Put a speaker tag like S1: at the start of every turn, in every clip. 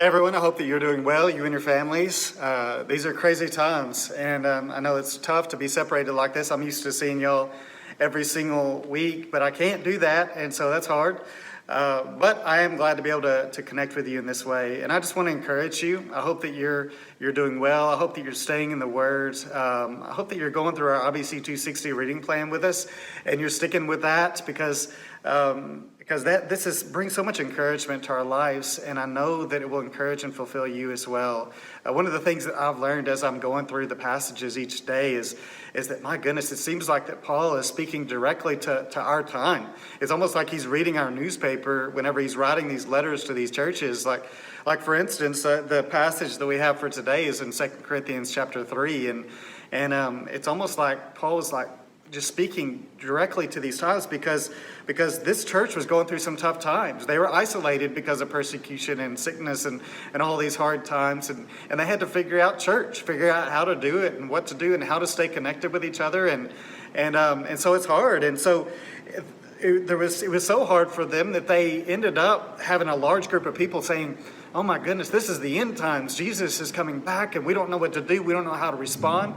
S1: Everyone, I hope that you're doing well, you and your families. These are crazy times, and I know it's tough to be separated like this. I'm used to seeing y'all every single week, but I can't do that, and so that's hard. But I am glad to be able to connect with you in this way, and I just want to encourage you. I hope that you're doing well. I hope that you're staying in the Word. I hope that you're going through our IBC 260 reading plan with us, and you're sticking with that because this brings so much encouragement to our lives, and I know that it will encourage and fulfill you as well. One of the things that I've learned as I'm going through the passages each day is that, my goodness, it seems like that Paul is speaking directly to our time. It's almost like he's reading our newspaper whenever he's writing these letters to these churches. Like for instance, the passage that we have for today is in 2 Corinthians chapter 3, and it's almost like Paul is like just speaking directly to these times because this church was going through some tough times. They were isolated because of persecution and sickness and all these hard times, and they had to figure out how to do it and what to do and how to stay connected with each other, and so it's hard. And so it was so hard for them that they ended up having a large group of people saying, "Oh my goodness, this is the end times. Jesus is coming back and we don't know what to do. We don't know how to respond."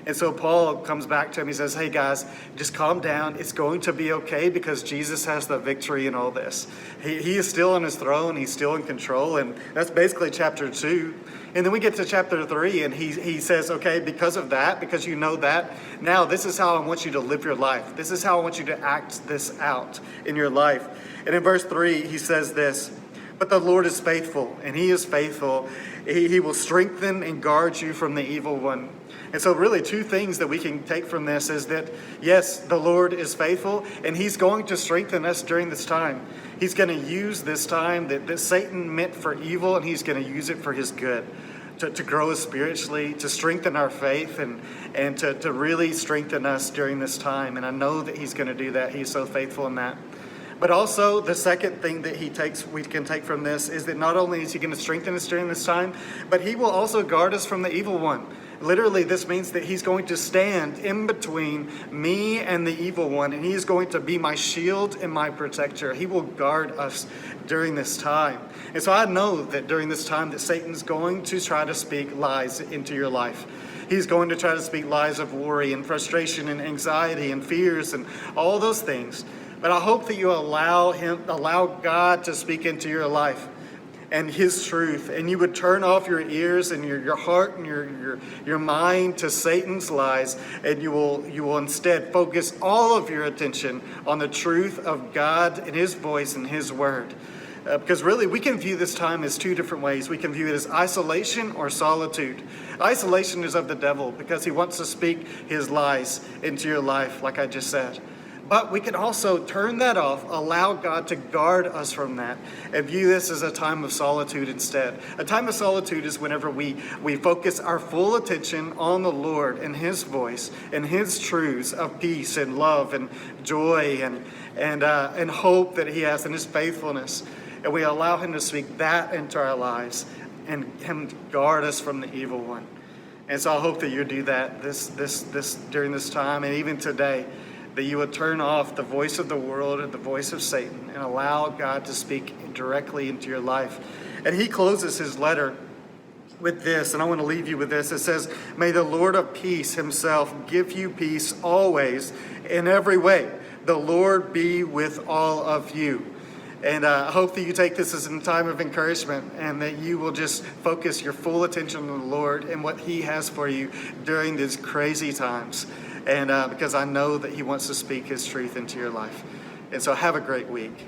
S1: And so Paul comes back to him. He says, "Hey guys, just calm down. It's going to be okay because Jesus has the victory in all this. He is still on his throne. He's still in control." And that's basically chapter 2. And then we get to chapter 3, and he says, "Okay, because of that, because you know that, now this is how I want you to live your life. This is how I want you to act this out in your life." And in verse 3, he says this, "But the Lord is faithful, and he is faithful. He will strengthen and guard you from the evil one." And so really two things that we can take from this is that, yes, the Lord is faithful, and he's going to strengthen us during this time. He's going to use this time that Satan meant for evil, and he's going to use it for his good, to grow us spiritually, to strengthen our faith, and to really strengthen us during this time. And I know that he's going to do that. He's so faithful in that. But also, the second thing that we can take from this is that not only is he going to strengthen us during this time, but he will also guard us from the evil one. Literally, this means that he's going to stand in between me and the evil one, and he is going to be my shield and my protector. He will guard us during this time. And so I know that during this time that Satan's going to try to speak lies into your life. He's going to try to speak lies of worry and frustration and anxiety and fears and all those things. But I hope that you allow God to speak into your life and his truth, and you would turn off your ears and your heart and your mind to Satan's lies, and you will instead focus all of your attention on the truth of God and his voice and his word. Because really, we can view this time as two different ways. We can view it as isolation or solitude. Isolation is of the devil because he wants to speak his lies into your life, like I just said. But we can also turn that off, allow God to guard us from that, and view this as a time of solitude instead. A time of solitude is whenever we focus our full attention on the Lord and his voice and his truths of peace and love and joy and hope that he has in his faithfulness. And we allow him to speak that into our lives and him to guard us from the evil one. And so I hope that you do that this during this time, and even today, that you would turn off the voice of the world and the voice of Satan and allow God to speak directly into your life. And he closes his letter with this, and I want to leave you with this. It says, "May the Lord of peace himself give you peace always in every way. The Lord be with all of you." And I hope that you take this as a time of encouragement, and that you will just focus your full attention on the Lord and what he has for you during these crazy times. And because I know that he wants to speak his truth into your life. And so have a great week.